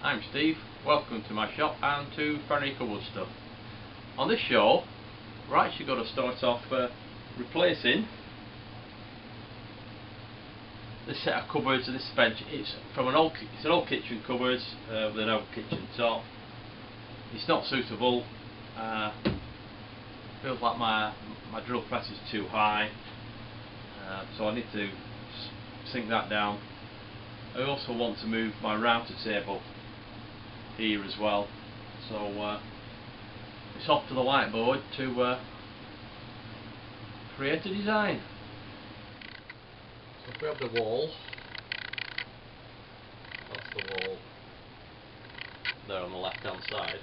I'm Steve, welcome to my shop and to Fenny Cupboard Stuff. On this show we're actually going to start off replacing this set of cupboards and this bench. It's from an old kitchen cupboard with an old kitchen top. It's not suitable. Feels like my drill press is too high, so I need to sink that down. I also want to move my router table here as well, so it's off to the whiteboard to create a design. So if we have the wall, that's the wall there on the left hand side.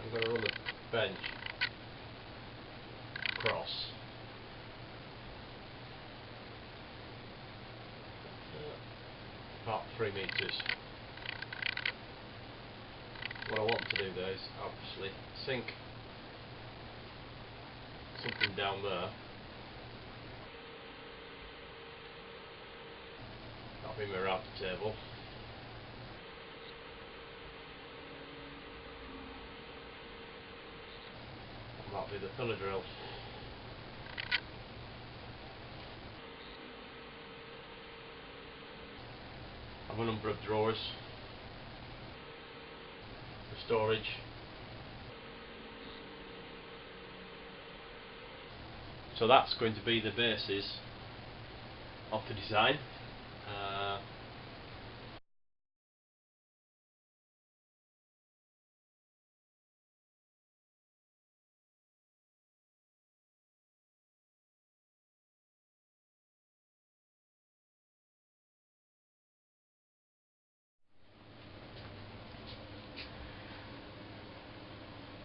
I'm going to run the bench across about 3 meters. What I want to do there is obviously sink something down there. That'll be my router table. And that'll be the filler drill. I have a number of drawers for storage. So that's going to be the basis of the design.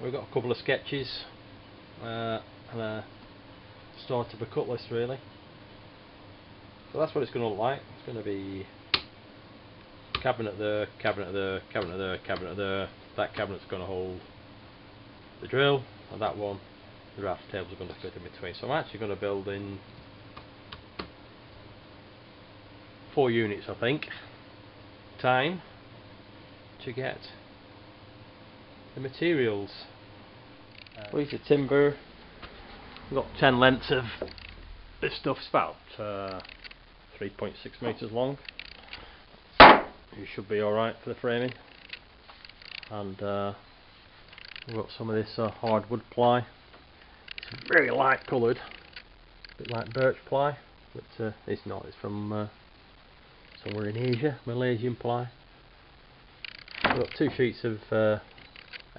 We've got a couple of sketches and a start of a cut list really. So that's what it's going to look like. It's going to be cabinet there, cabinet there, cabinet there, cabinet there. That cabinet's going to hold the drill, and that one, the router tables are going to fit in between. So I'm actually going to build in 4 units, I think. Time to get the materials. These are timber. We've got 10 lengths of this stuff. It's about 3.6 meters long. You should be alright for the framing. And we've got some of this hardwood ply. It's very light coloured, a bit like birch ply, but it's not. It's from somewhere in Asia, Malaysian ply. We've got 2 sheets of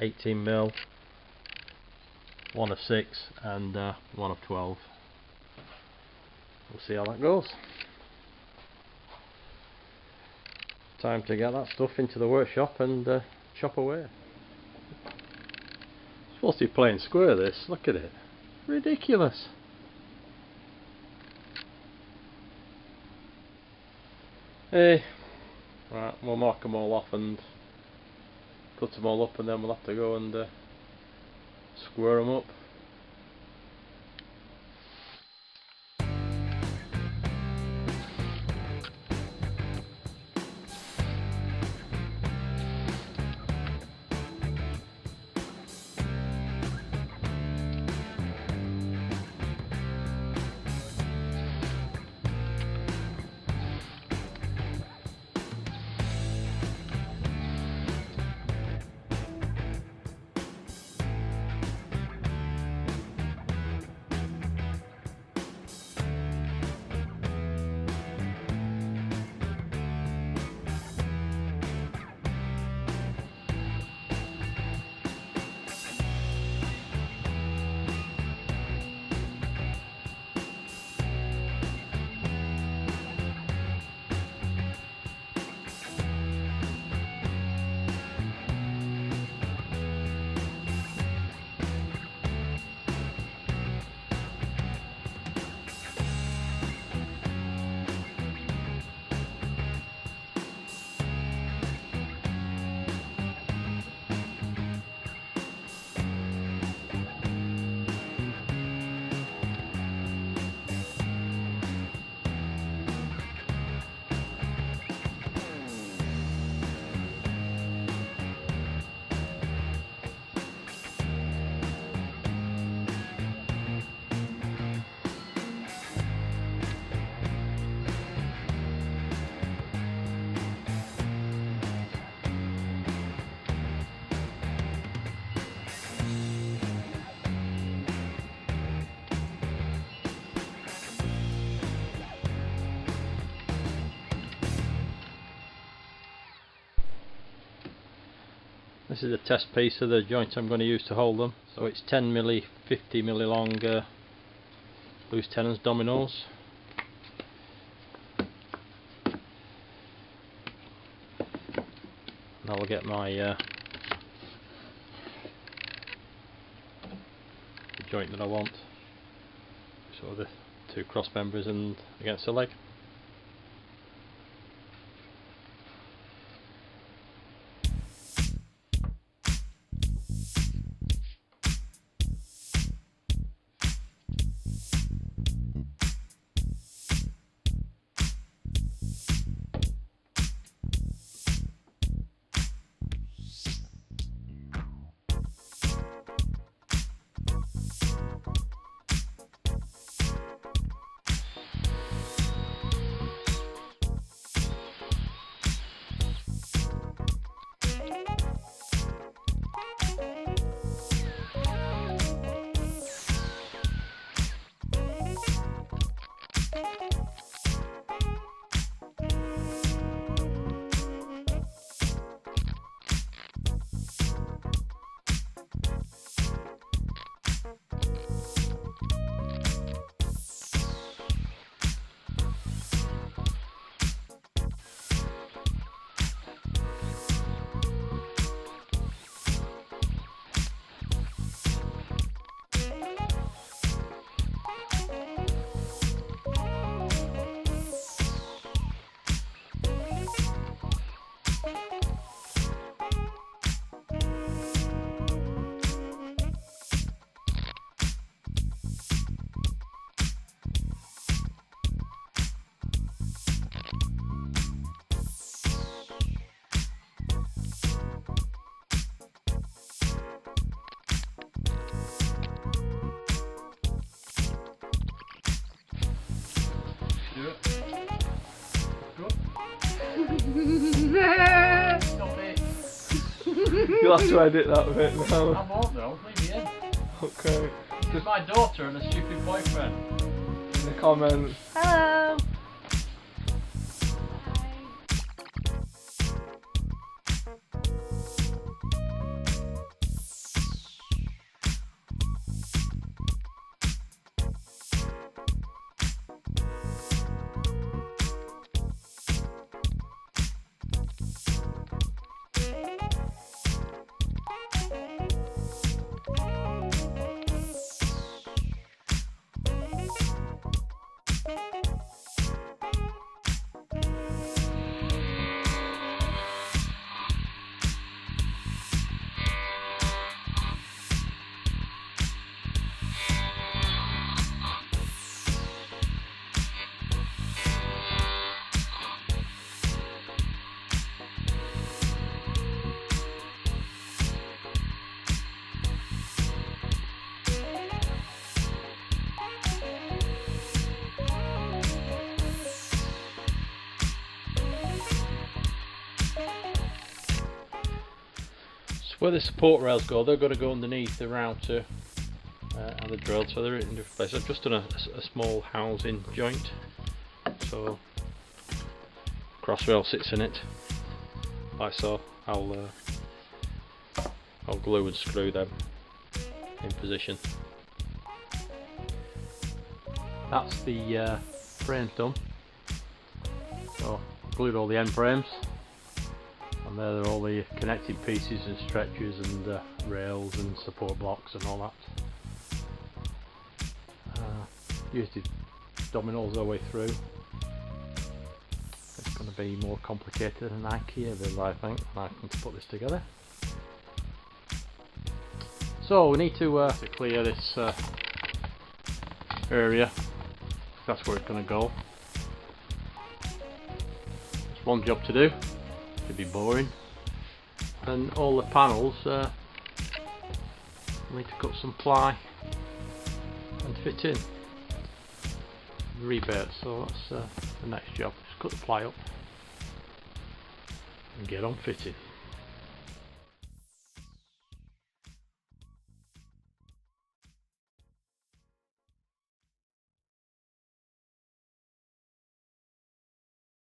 18mm, one of 6 and one of 12. We'll see how that goes. Time to get that stuff into the workshop and chop away. It's supposed to be plain square this, look at it. Ridiculous. Hey, right, we'll mark them all off and cut them all up, and then we'll have to go and square them up. This is a test piece of the joint I'm going to use to hold them. So it's 10mm, 50mm long loose tenons dominoes. And I'll get my the joint that I want. Sort of the two cross members and against the leg. Stop it. You'll have to edit that bit now. I won't though, leave me in. Okay. This is my daughter and a stupid boyfriend. In the comments. Hello. Where the support rails go, they're going to go underneath the router and the drill, so they're in different places. I've just done a small housing joint, so cross rail sits in it, like so. I'll glue and screw them in position. That's the frame done. So glued all the end frames. And there are all the connecting pieces and stretchers and rails and support blocks and all that. Used the dominoes all the way through. It's going to be more complicated than IKEA build, I think, when I come to put this together. So we need to clear this area. That's where it's going to go. There's one job to do. It'd be boring, and all the panels need to cut some ply and fit in rebate, so that's the next job. Just cut the ply up and get on fitting.